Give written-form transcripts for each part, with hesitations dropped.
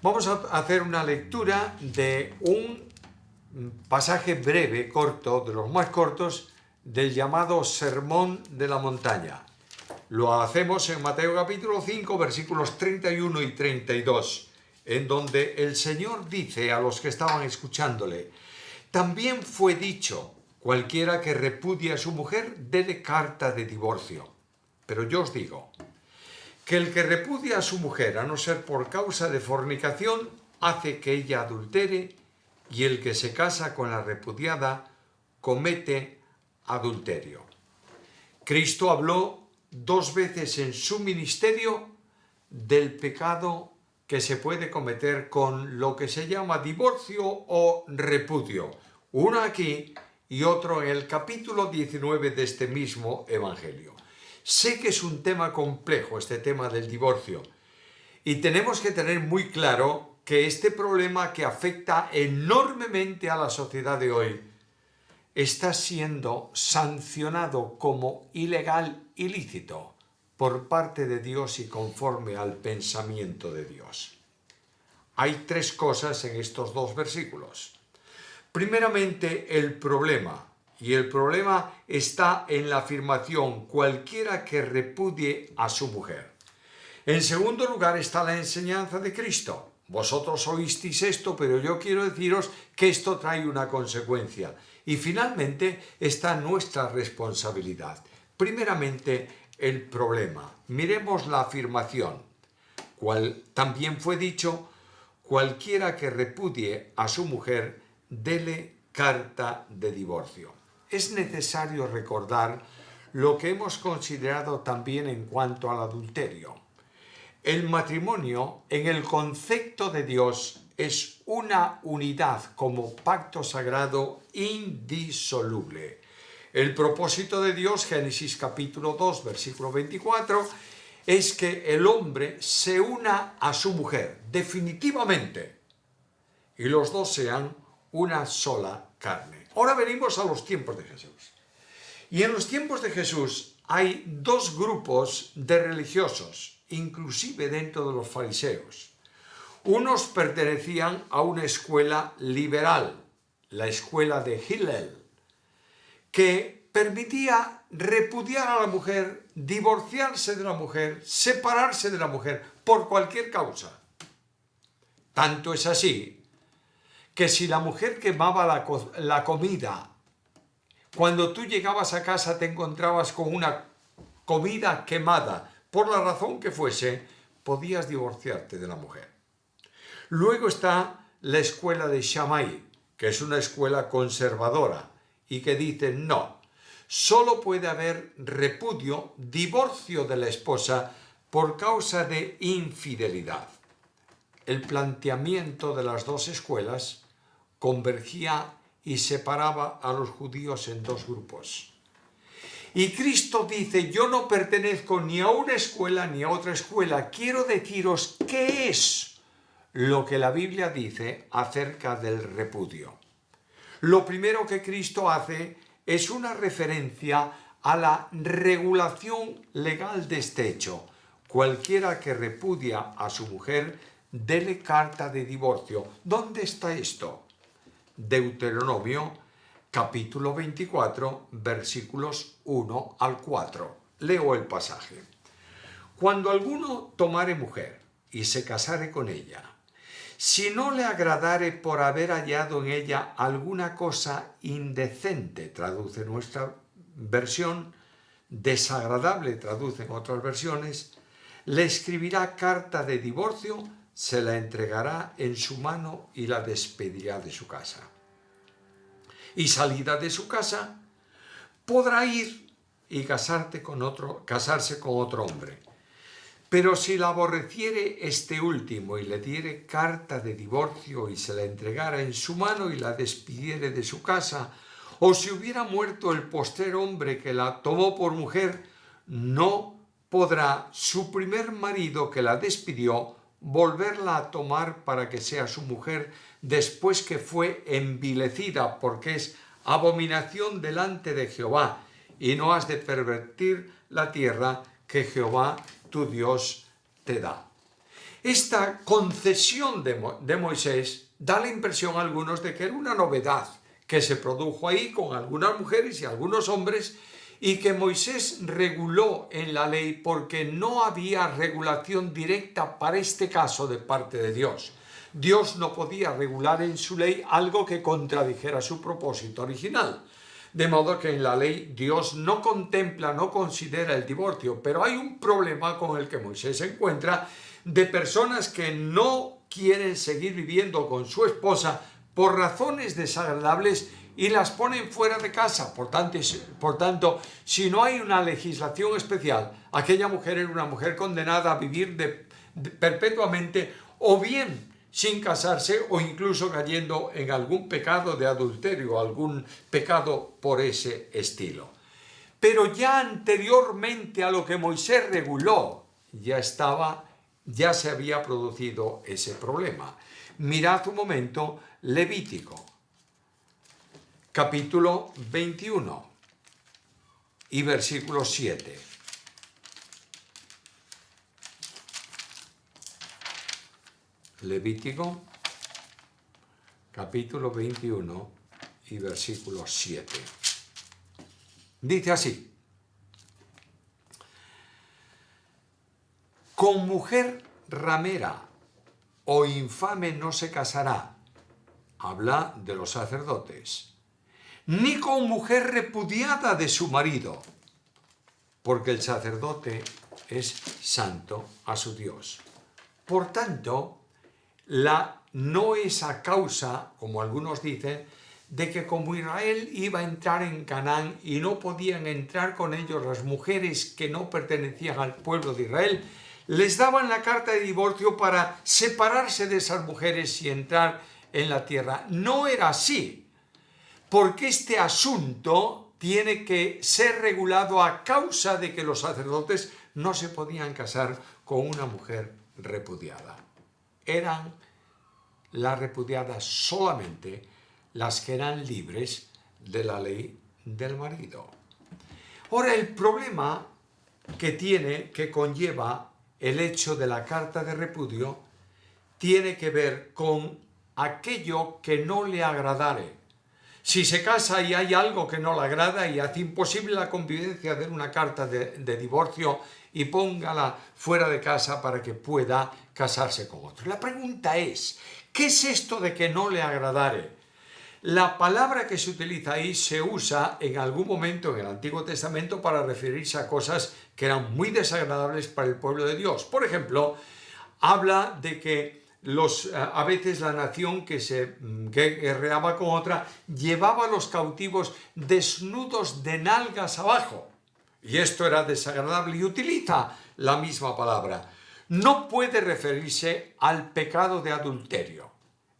Vamos a hacer una lectura de un pasaje breve, corto, de los más cortos, del llamado Sermón de la Montaña. Lo hacemos en Mateo capítulo 5, versículos 31 y 32, en donde el Señor dice a los que estaban escuchándole: también fue dicho, cualquiera que repudie a su mujer, dele carta de divorcio. Pero yo os digo que el que repudia a su mujer, a no ser por causa de fornicación, hace que ella adultere, y el que se casa con la repudiada comete adulterio. Cristo habló 2 veces en su ministerio del pecado que se puede cometer con lo que se llama divorcio o repudio. Uno aquí y otro en el capítulo 19 de este mismo evangelio. Sé que es un tema complejo, este tema del divorcio, y tenemos que tener muy claro que este problema que afecta enormemente a la sociedad de hoy está siendo sancionado como ilegal, ilícito, por parte de Dios y conforme al pensamiento de Dios. Hay 3 cosas en estos 2 versículos. Primeramente, el problema. Y el problema está en la afirmación: cualquiera que repudie a su mujer. En segundo lugar está la enseñanza de Cristo. Vosotros oísteis esto, pero yo quiero deciros que esto trae una consecuencia. Y finalmente está nuestra responsabilidad. Primeramente, el problema. Miremos la afirmación. También fue dicho: cualquiera que repudie a su mujer, dele carta de divorcio. Es necesario recordar lo que hemos considerado también en cuanto al adulterio. El matrimonio, en el concepto de Dios, es una unidad como pacto sagrado indisoluble. El propósito de Dios, Génesis capítulo 2, versículo 24, es que el hombre se una a su mujer definitivamente y los dos sean una sola carne. Ahora venimos a los tiempos de Jesús. Y en los tiempos de Jesús hay 2 grupos de religiosos, inclusive dentro de los fariseos. Unos pertenecían a una escuela liberal, la escuela de Hillel, que permitía repudiar a la mujer, divorciarse de la mujer, separarse de la mujer por cualquier causa. Tanto es así que si la mujer quemaba la comida, cuando tú llegabas a casa te encontrabas con una comida quemada, por la razón que fuese, podías divorciarte de la mujer. Luego está la escuela de Shammai, que es una escuela conservadora y que dice: no, solo puede haber repudio, divorcio de la esposa por causa de infidelidad. El planteamiento de las 2 escuelas convergía y separaba a los judíos en 2 grupos. Y Cristo dice: yo no pertenezco ni a una escuela ni a otra escuela. Quiero deciros qué es lo que la Biblia dice acerca del repudio. Lo primero que Cristo hace es una referencia a la regulación legal de este hecho. Cualquiera que repudia a su mujer, dele carta de divorcio. ¿Dónde está esto? Deuteronomio capítulo 24, versículos 1 al 4. Leo el pasaje. Cuando alguno tomare mujer y se casare con ella, si no le agradare por haber hallado en ella alguna cosa indecente, traduce nuestra versión, desagradable, traducen otras versiones, le escribirá carta de divorcio, se la entregará en su mano y la despedirá de su casa. Y salida de su casa, podrá ir y casarse con otro hombre. Pero si la aborreciere este último y le diere carta de divorcio y se la entregara en su mano y la despidiere de su casa, o si hubiera muerto el postrer hombre que la tomó por mujer, no podrá su primer marido que la despidió volverla a tomar para que sea su mujer después que fue envilecida, porque es abominación delante de Jehová, y no has de pervertir la tierra que Jehová tu Dios te da. Esta concesión de Moisés da la impresión a algunos de que era una novedad que se produjo ahí con algunas mujeres y algunos hombres, y que Moisés reguló en la ley porque no había regulación directa para este caso de parte de Dios. Dios no podía regular en su ley algo que contradijera su propósito original. De modo que en la ley Dios no contempla, no considera el divorcio, pero hay un problema con el que Moisés se encuentra de personas que no quieren seguir viviendo con su esposa por razones desagradables y las ponen fuera de casa. Por tanto, si no hay una legislación especial, aquella mujer era una mujer condenada a vivir perpetuamente, o bien sin casarse, o incluso cayendo en algún pecado de adulterio, algún pecado por ese estilo. Pero ya anteriormente a lo que Moisés reguló, ya se había producido ese problema. Mirad un momento Levítico, capítulo 21 y versículo 7. Levítico, capítulo 21 y versículo 7. Dice así: con mujer ramera o infame no se casará, habla de los sacerdotes, ni con mujer repudiada de su marido, porque el sacerdote es santo a su Dios. Por tanto, no es a causa, como algunos dicen, de que como Israel iba a entrar en Canaán y no podían entrar con ellos las mujeres que no pertenecían al pueblo de Israel, les daban la carta de divorcio para separarse de esas mujeres y entrar en la tierra. No era así, porque este asunto tiene que ser regulado a causa de que los sacerdotes no se podían casar con una mujer repudiada. Eran las repudiadas solamente las que eran libres de la ley del marido. Ahora, el problema que conlleva el hecho de la carta de repudio tiene que ver con aquello que no le agradare. Si se casa y hay algo que no le agrada y hace imposible la convivencia, de una carta de divorcio y póngala fuera de casa para que pueda casarse con otro. La pregunta es, ¿qué es esto de que no le agradare? La palabra que se utiliza ahí se usa en algún momento en el Antiguo Testamento para referirse a cosas que eran muy desagradables para el pueblo de Dios. Por ejemplo, habla de que a veces la nación que guerreaba con otra llevaba a los cautivos desnudos de nalgas abajo. Y esto era desagradable y utiliza la misma palabra. No puede referirse al pecado de adulterio.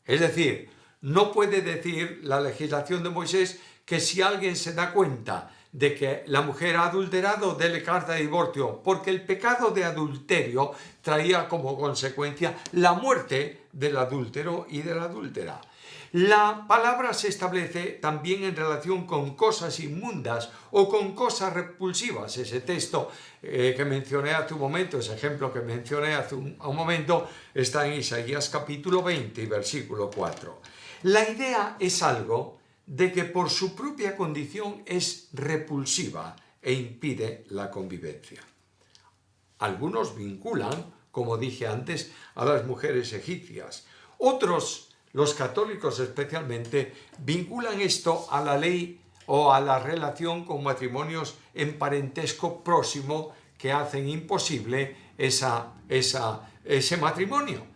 Es decir, no puede decir la legislación de Moisés que si alguien se da cuenta de que la mujer ha adulterado, dele carta de divorcio, porque el pecado de adulterio traía como consecuencia la muerte del adúltero y de la adúltera. La palabra se establece también en relación con cosas inmundas o con cosas repulsivas. Ese texto que mencioné hace un momento, ese ejemplo que mencioné hace un momento, está en Isaías capítulo 20 y versículo 4. La idea es algo de que por su propia condición es repulsiva e impide la convivencia. Algunos vinculan, como dije antes, a las mujeres egipcias. Otros, los católicos especialmente, vinculan esto a la ley o a la relación con matrimonios en parentesco próximo que hacen imposible ese matrimonio.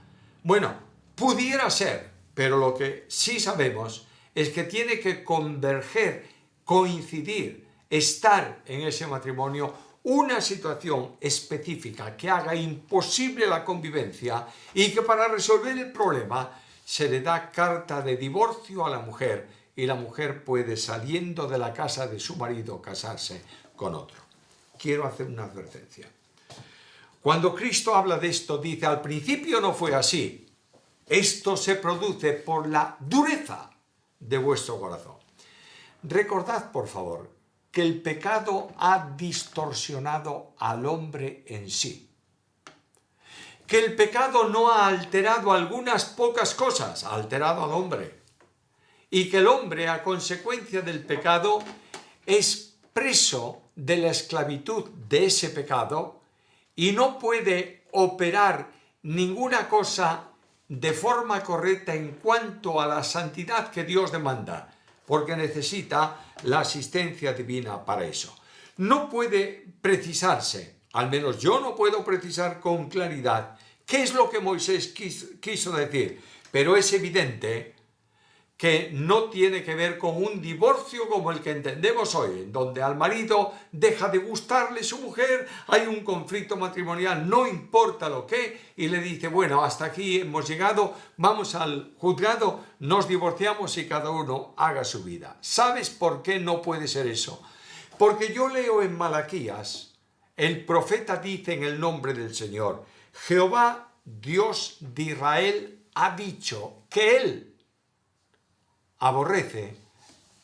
Bueno, pudiera ser, pero lo que sí sabemos es que tiene que converger, coincidir, estar en ese matrimonio una situación específica que haga imposible la convivencia y que para resolver el problema se le da carta de divorcio a la mujer y la mujer puede, saliendo de la casa de su marido, casarse con otro. Quiero hacer una advertencia. Cuando Cristo habla de esto, dice, al principio no fue así. Esto se produce por la dureza de vuestro corazón. Recordad, por favor, que el pecado ha distorsionado al hombre en sí. que el pecado no ha alterado algunas pocas cosas, ha alterado al hombre. Y que el hombre, a consecuencia del pecado, es preso de la esclavitud de ese pecado y no puede operar ninguna cosa de forma correcta en cuanto a la santidad que Dios demanda, porque necesita la asistencia divina para eso. No puede precisarse, al menos yo no puedo precisar con claridad qué es lo que Moisés quiso decir, pero es evidente que no tiene que ver con un divorcio como el que entendemos hoy, en donde al marido deja de gustarle su mujer, hay un conflicto matrimonial, no importa lo que, y le dice, bueno, hasta aquí hemos llegado, vamos al juzgado, nos divorciamos y cada uno haga su vida. ¿Sabes por qué no puede ser eso? Porque yo leo en Malaquías, el profeta dice en el nombre del Señor, Jehová, Dios de Israel, ha dicho que Él aborrece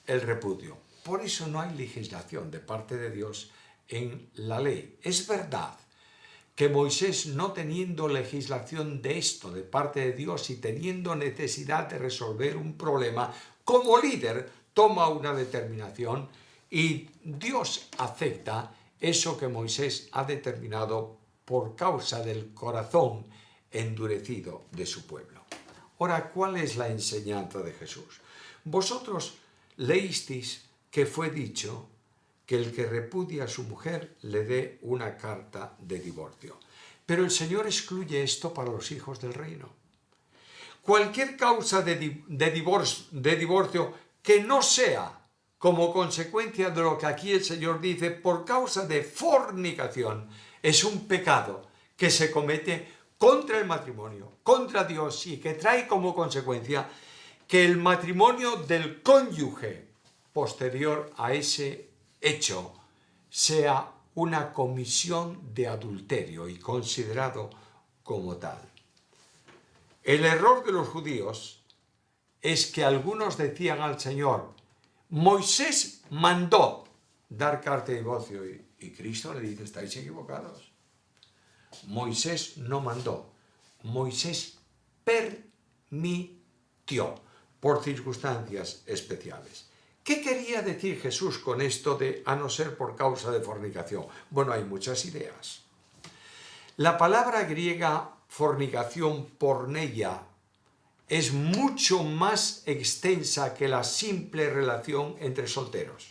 el repudio. Por eso no hay legislación de parte de Dios en la ley. Es verdad que Moisés, no teniendo legislación de esto de parte de Dios y teniendo necesidad de resolver un problema, como líder toma una determinación y Dios acepta eso que Moisés ha determinado por causa del corazón endurecido de su pueblo. Ahora, ¿cuál es la enseñanza de Jesús? Vosotros leísteis que fue dicho que el que repudia a su mujer le dé una carta de divorcio. Pero el Señor excluye esto para los hijos del reino. Cualquier causa de divorcio que no sea como consecuencia de lo que aquí el Señor dice, por causa de fornicación, es un pecado que se comete contra el matrimonio, contra Dios, y que trae como consecuencia que el matrimonio del cónyuge posterior a ese hecho sea una comisión de adulterio y considerado como tal. El error de los judíos es que algunos decían al Señor, Moisés mandó dar carta de divorcio, y Cristo le dice, estáis equivocados. Moisés no mandó, Moisés permitió por circunstancias especiales. ¿Qué quería decir Jesús con esto de a no ser por causa de fornicación? Bueno, hay muchas ideas. La palabra griega fornicación, porneia, es mucho más extensa que la simple relación entre solteros.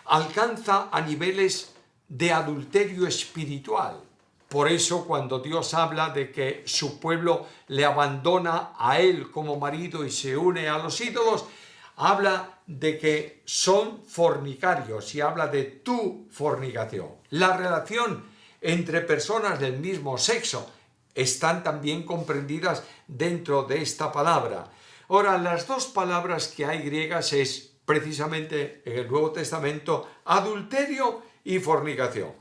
Alcanza a niveles de adulterio espiritual. Por eso cuando Dios habla de que su pueblo le abandona a él como marido y se une a los ídolos, habla de que son fornicarios y habla de tu fornicación. La relación entre personas del mismo sexo están también comprendidas dentro de esta palabra. Ahora, las dos palabras que hay griegas es precisamente en el Nuevo Testamento adulterio y fornicación.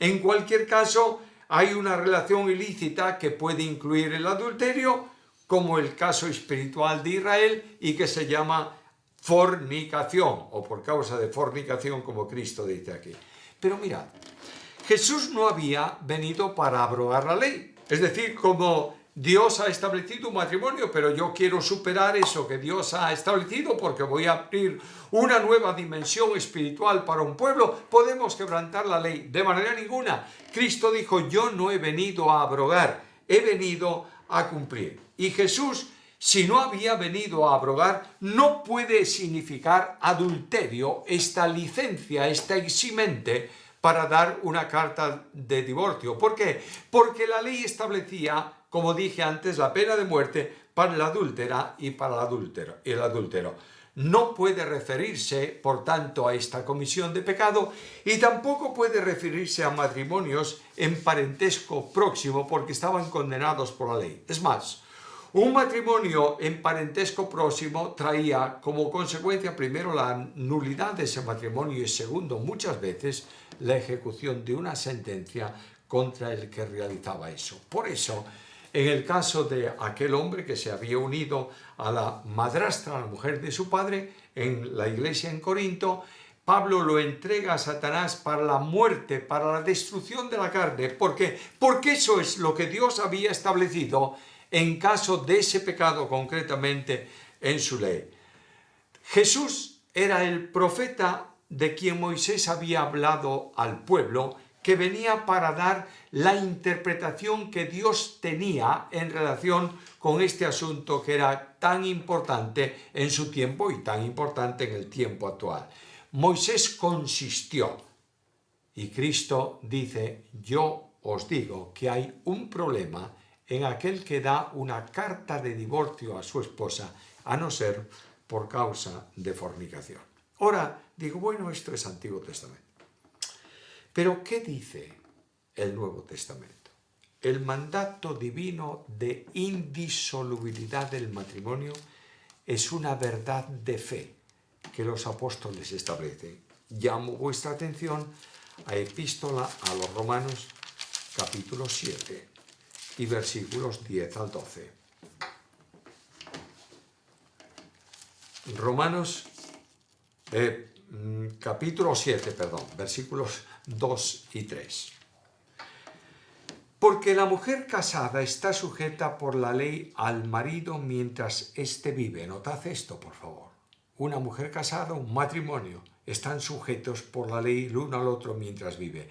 En cualquier caso, hay una relación ilícita que puede incluir el adulterio, como el caso espiritual de Israel, y que se llama fornicación, o por causa de fornicación, como Cristo dice aquí. Pero mirad, Jesús no había venido para abrogar la ley. Es decir, como Dios ha establecido un matrimonio, pero yo quiero superar eso que Dios ha establecido porque voy a abrir una nueva dimensión espiritual para un pueblo, podemos quebrantar la ley. De manera ninguna. Cristo dijo, yo no he venido a abrogar, he venido a cumplir. Y Jesús, si no había venido a abrogar, no puede significar adulterio esta licencia, esta eximente para dar una carta de divorcio. ¿Por qué? Porque la ley establecía, como dije antes, la pena de muerte para la adúltera y para el adúltero. No puede referirse, por tanto, a esta comisión de pecado y tampoco puede referirse a matrimonios en parentesco próximo porque estaban condenados por la ley. Es más, un matrimonio en parentesco próximo traía como consecuencia primero la nulidad de ese matrimonio y segundo, muchas veces, la ejecución de una sentencia contra el que realizaba eso. Por eso, en el caso de aquel hombre que se había unido a la madrastra, a la mujer de su padre, en la iglesia en Corinto, Pablo lo entrega a Satanás para la muerte, para la destrucción de la carne. ¿Por qué? Porque eso es lo que Dios había establecido en caso de ese pecado concretamente en su ley. Jesús era el profeta de quien Moisés había hablado al pueblo, que venía para dar la interpretación que Dios tenía en relación con este asunto que era tan importante en su tiempo y tan importante en el tiempo actual. Moisés consistió y Cristo dice: yo os digo que hay un problema en aquel que da una carta de divorcio a su esposa, a no ser por causa de fornicación. Ahora digo, bueno, esto es Antiguo Testamento. Pero ¿qué dice el Nuevo Testamento? El mandato divino de indisolubilidad del matrimonio es una verdad de fe que los apóstoles establecen. Llamo vuestra atención a Epístola a los Romanos, capítulo 7 y versículos 10 al 12. Romanos, capítulo 7, versículos 2 y 3. Porque la mujer casada está sujeta por la ley al marido mientras éste vive. Notad esto, por favor. Una mujer casada, un matrimonio, están sujetos por la ley el uno al otro mientras vive.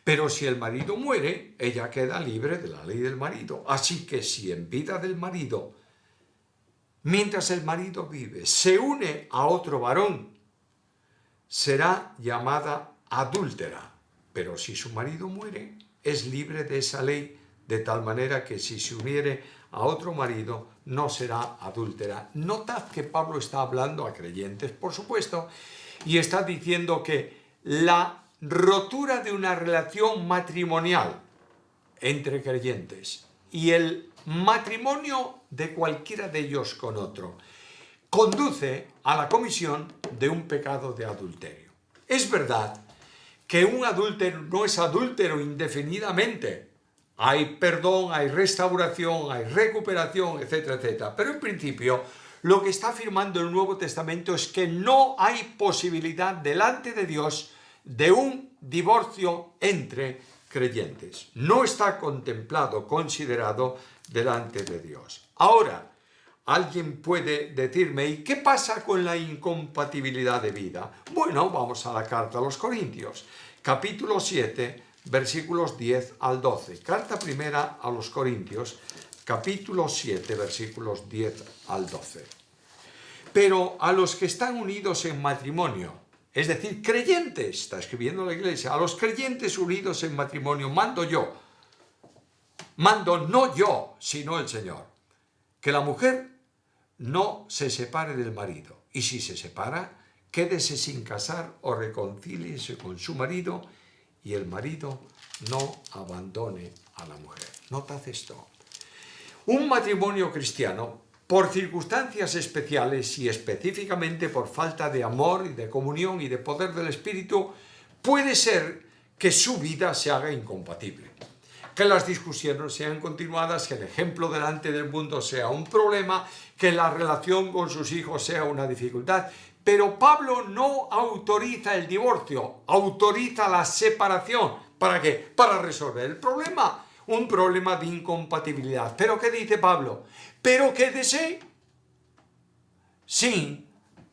Pero si el marido muere, ella queda libre de la ley del marido. Así que si en vida del marido, mientras el marido vive, se une a otro varón, será llamada adúltera. Pero si su marido muere, es libre de esa ley, de tal manera que si se uniere a otro marido, no será adúltera. Notad que Pablo está hablando a creyentes, por supuesto, y está diciendo que la rotura de una relación matrimonial entre creyentes y el matrimonio de cualquiera de ellos con otro conduce a la comisión de un pecado de adulterio. Es verdad que un adúltero no es adúltero indefinidamente. Hay perdón, hay restauración, hay recuperación, etcétera, etcétera. Pero en principio, lo que está afirmando el Nuevo Testamento es que no hay posibilidad delante de Dios de un divorcio entre creyentes. No está contemplado, considerado delante de Dios. Ahora, alguien puede decirme, ¿y qué pasa con la incompatibilidad de vida? Bueno, vamos a la carta a los Corintios, capítulo 7, versículos 10 al 12. Carta primera a los Corintios, capítulo 7, versículos 10 al 12. Pero a los que están unidos en matrimonio, es decir, creyentes, está escribiendo la Iglesia, a los creyentes unidos en matrimonio mando yo, mando no yo, sino el Señor, que la mujer no se separe del marido, y si se separa, quédese sin casar o reconcíliese con su marido, y el marido no abandone a la mujer. Notad esto. Un matrimonio cristiano, por circunstancias especiales y específicamente por falta de amor y de comunión y de poder del Espíritu, puede ser que su vida se haga incompatible. Que las discusiones sean continuadas, que el ejemplo delante del mundo sea un problema, que la relación con sus hijos sea una dificultad. Pero Pablo no autoriza el divorcio, autoriza la separación. ¿Para qué? Para resolver el problema, un problema de incompatibilidad. ¿Pero qué dice Pablo? Pero quédese sin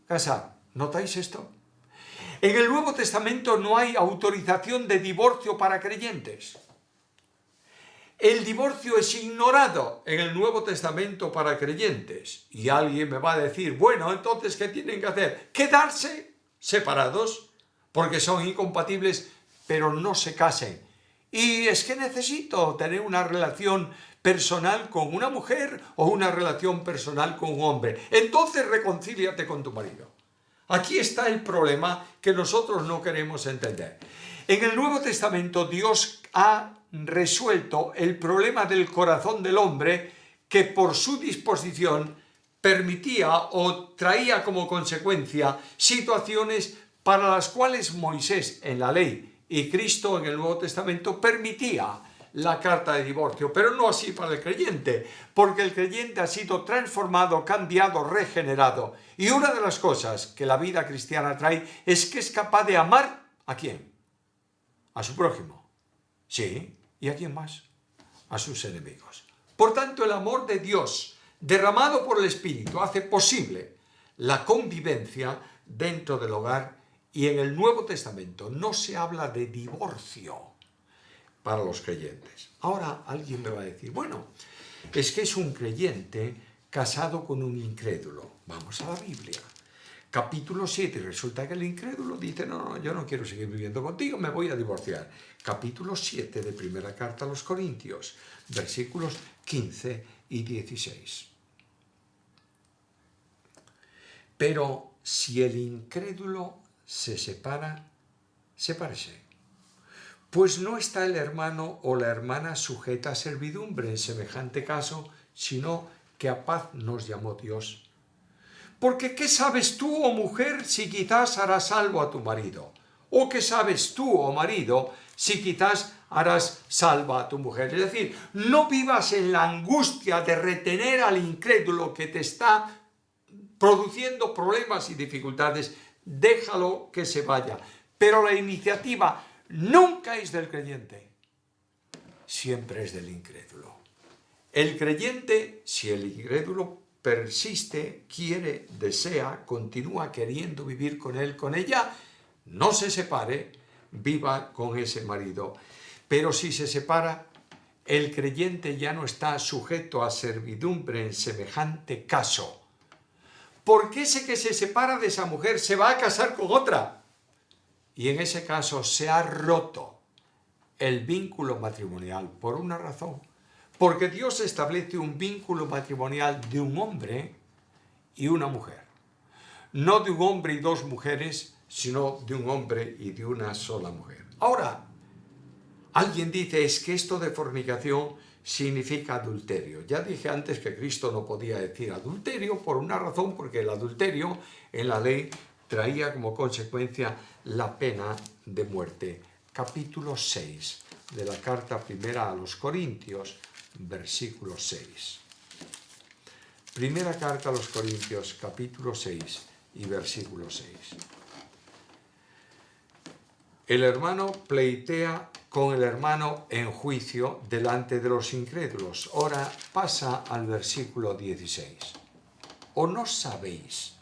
casar. ¿Notáis esto? En el Nuevo Testamento no hay autorización de divorcio para creyentes. El divorcio es ignorado en el Nuevo Testamento para creyentes. Y alguien me va a decir, bueno, entonces, ¿qué tienen que hacer? Quedarse separados, porque son incompatibles, pero no se casen. Y es que necesito tener una relación personal con una mujer o una relación personal con un hombre. Entonces reconcíliate con tu marido. Aquí está el problema que nosotros no queremos entender. En el Nuevo Testamento Dios ha resuelto el problema del corazón del hombre, que por su disposición permitía o traía como consecuencia situaciones para las cuales Moisés en la ley y Cristo en el Nuevo Testamento permitía la carta de divorcio, pero no así para el creyente, porque el creyente ha sido transformado, cambiado, regenerado. Y una de las cosas que la vida cristiana trae es que es capaz de amar ¿a quién? A su prójimo. Sí, ¿y a quién más? A sus enemigos. Por tanto, el amor de Dios derramado por el Espíritu hace posible la convivencia dentro del hogar, y en el Nuevo Testamento no se habla de divorcio para los creyentes. Ahora alguien me va a decir, bueno, es que es un creyente casado con un incrédulo. Vamos a la Biblia. Capítulo 7, y resulta que el incrédulo dice, no, yo no quiero seguir viviendo contigo, me voy a divorciar. Capítulo 7 de Primera Carta a los Corintios, versículos 15 y 16. Pero si el incrédulo se separa, sepárese. Pues no está el hermano o la hermana sujeta a servidumbre en semejante caso, sino que a paz nos llamó Dios. Porque ¿qué sabes tú, oh mujer, si quizás harás salvo a tu marido? ¿O qué sabes tú, oh marido, si quizás harás salvo a tu mujer? Es decir, no vivas en la angustia de retener al incrédulo que te está produciendo problemas y dificultades. Déjalo que se vaya. Pero la iniciativa nunca es del creyente, siempre es del incrédulo. El creyente, si el incrédulo persiste, quiere, desea, continúa queriendo vivir con él, con ella, no se separe, viva con ese marido. Pero si se separa, el creyente ya no está sujeto a servidumbre en semejante caso. Porque ese que se separa de esa mujer se va a casar con otra. Y en ese caso se ha roto el vínculo matrimonial por una razón. Porque Dios establece un vínculo matrimonial de un hombre y una mujer. No de un hombre y dos mujeres, sino de un hombre y de una sola mujer. Ahora, alguien dice, es que esto de fornicación significa adulterio. Ya dije antes que Cristo no podía decir adulterio por una razón, porque el adulterio en la ley traía como consecuencia la pena de muerte. Capítulo 6 de la carta primera a los Corintios, versículo 6. Primera carta a los Corintios, capítulo 6 y versículo 6. El hermano pleitea con el hermano en juicio delante de los incrédulos. Ahora pasa al versículo 16. ¿O no sabéis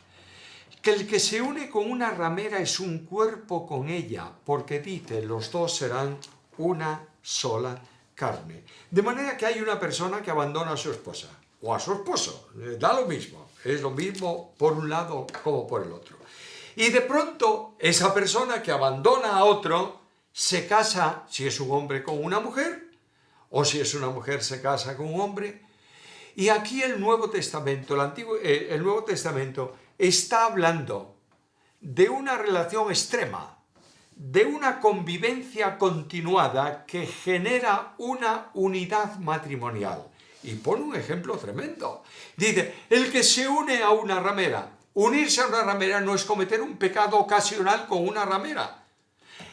que el que se une con una ramera es un cuerpo con ella? Porque dice, los dos serán una sola carne. De manera que hay una persona que abandona a su esposa o a su esposo. Da lo mismo. Es lo mismo por un lado como por el otro. Y de pronto esa persona que abandona a otro se casa, si es un hombre, con una mujer, o si es una mujer se casa con un hombre. Y aquí el Nuevo Testamento, el Nuevo Testamento está hablando de una relación extrema, de una convivencia continuada que genera una unidad matrimonial. Y pone un ejemplo tremendo. Dice, el que se une a una ramera. Unirse a una ramera no es cometer un pecado ocasional con una ramera.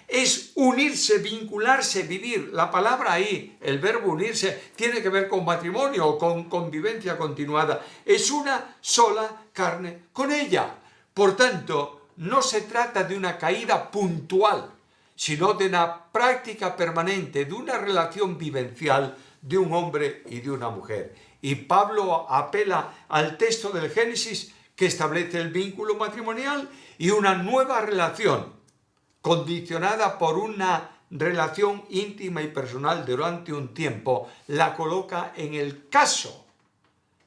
Es unirse, vincularse, vivir. La palabra ahí, el verbo unirse, tiene que ver con matrimonio o con convivencia continuada. Es una sola carne con ella. Por tanto, no se trata de una caída puntual, sino de una práctica permanente, de una relación vivencial de un hombre y de una mujer. Y Pablo apela al texto del Génesis que establece el vínculo matrimonial y una nueva relación condicionada por una relación íntima y personal durante un tiempo, la coloca en el caso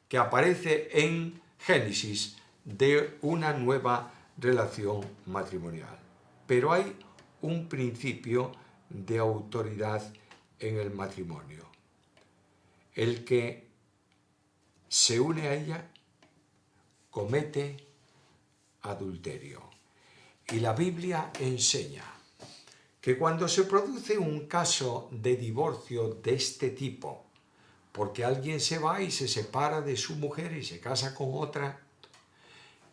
que aparece en Génesis de una nueva relación matrimonial. Pero hay un principio de autoridad en el matrimonio. El que se une a ella comete adulterio. Y la Biblia enseña que cuando se produce un caso de divorcio de este tipo, porque alguien se va y se separa de su mujer y se casa con otra,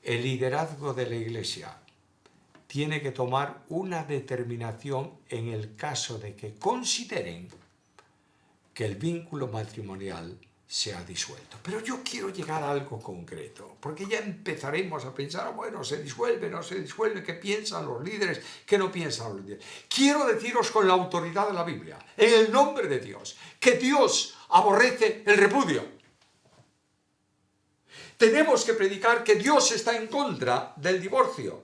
el liderazgo de la Iglesia tiene que tomar una determinación en el caso de que consideren que el vínculo matrimonial se ha disuelto. Pero yo quiero llegar a algo concreto, porque ya empezaremos a pensar, bueno, se disuelve, no se disuelve, qué piensan los líderes, qué no piensan los líderes. Quiero deciros con la autoridad de la Biblia, en el nombre de Dios, que Dios aborrece el repudio. Tenemos que predicar que Dios está en contra del divorcio.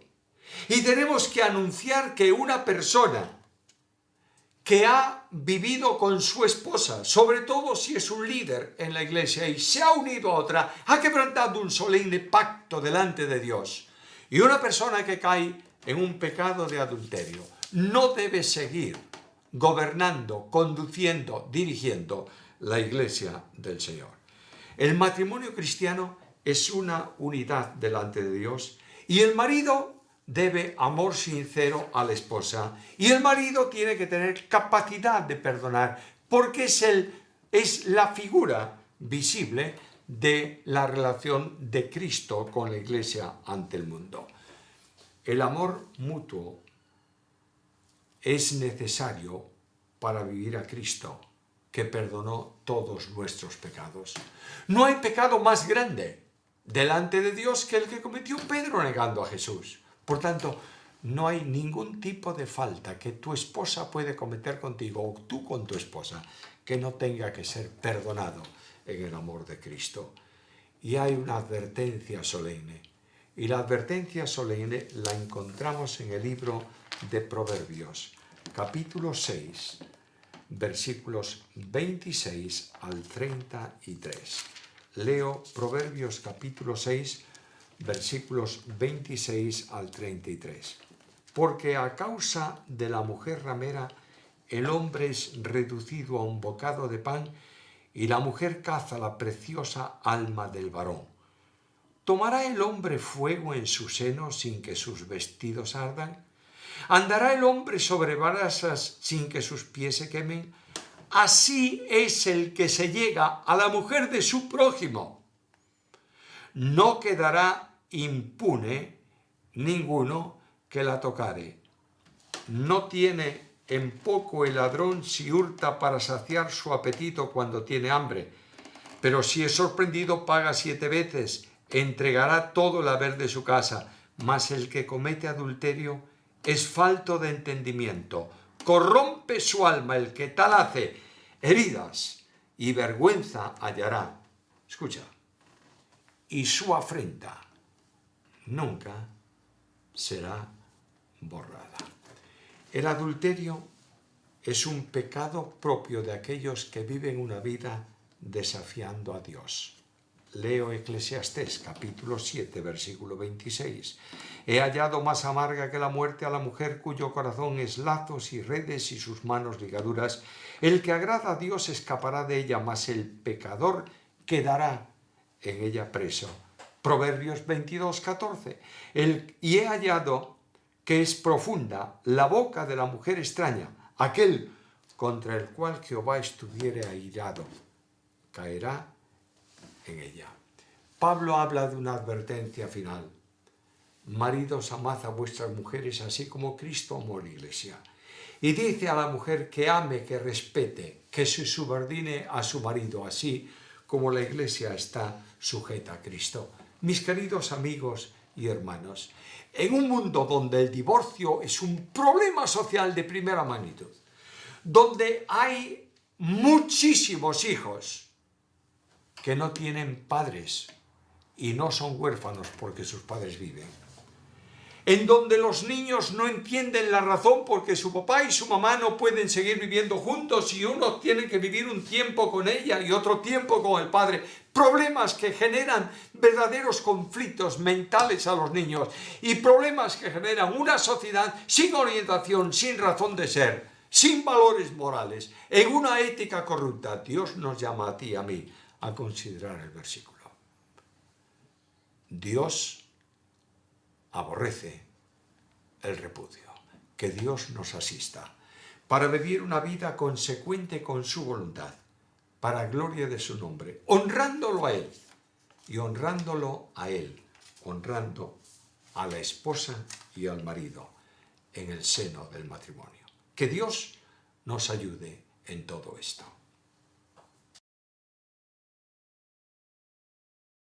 Y tenemos que anunciar que una persona que ha vivido con su esposa, sobre todo si es un líder en la iglesia y se ha unido a otra, ha quebrantado un solemne pacto delante de Dios. Y una persona que cae en un pecado de adulterio no debe seguir gobernando, conduciendo, dirigiendo la iglesia del Señor. El matrimonio cristiano es una unidad delante de Dios y el marido debe amor sincero a la esposa y el marido tiene que tener capacidad de perdonar porque es la figura visible de la relación de Cristo con la iglesia ante el mundo. El amor mutuo es necesario para vivir a Cristo, que perdonó todos nuestros pecados. No hay pecado más grande delante de Dios que el que cometió Pedro negando a Jesús. Por tanto, no hay ningún tipo de falta que tu esposa puede cometer contigo o tú con tu esposa que no tenga que ser perdonado en el amor de Cristo. Y hay una advertencia solemne. Y la advertencia solemne la encontramos en el libro de Proverbios, capítulo 6, versículos 26 al 33. Leo Proverbios capítulo 6, versículos 26 al 33. Porque a causa de la mujer ramera, el hombre es reducido a un bocado de pan y la mujer caza la preciosa alma del varón. ¿Tomará el hombre fuego en su seno sin que sus vestidos ardan? ¿Andará el hombre sobre brasas sin que sus pies se quemen? Así es el que se llega a la mujer de su prójimo. No quedará impune ninguno que la tocare. No tiene en poco el ladrón si hurta para saciar su apetito cuando tiene hambre, pero si es sorprendido paga 7 veces, entregará todo el haber de su casa, mas el que comete adulterio es falto de entendimiento, corrompe su alma el que tal hace, heridas y vergüenza hallará. Escucha, y su afrenta nunca será borrada. El adulterio es un pecado propio de aquellos que viven una vida desafiando a Dios. Leo Eclesiastés capítulo 7 versículo 26. He hallado más amarga que la muerte a la mujer cuyo corazón es lazos y redes y sus manos ligaduras. El que agrada a Dios escapará de ella, mas el pecador quedará en ella preso. Proverbios 22, 14. Y he hallado que es profunda la boca de la mujer extraña, aquel contra el cual Jehová estuviere airado, caerá en ella. Pablo habla de una advertencia final. Maridos, amad a vuestras mujeres así como Cristo amó a la iglesia. Y dice a la mujer que ame, que respete, que se subordine a su marido, así como la iglesia está sujeta a Cristo. Mis queridos amigos y hermanos, en un mundo donde el divorcio es un problema social de primera magnitud, donde hay muchísimos hijos que no tienen padres y no son huérfanos porque sus padres viven, en donde los niños no entienden la razón porque su papá y su mamá no pueden seguir viviendo juntos y uno tiene que vivir un tiempo con ella y otro tiempo con el padre. Problemas que generan verdaderos conflictos mentales a los niños y problemas que generan una sociedad sin orientación, sin razón de ser, sin valores morales, en una ética corrupta. Dios nos llama a ti y a mí a considerar el versículo. Dios aborrece el repudio. Que Dios nos asista para vivir una vida consecuente con su voluntad, para gloria de su nombre, honrándolo a Él y honrándolo a Él, honrando a la esposa y al marido en el seno del matrimonio. Que Dios nos ayude en todo esto.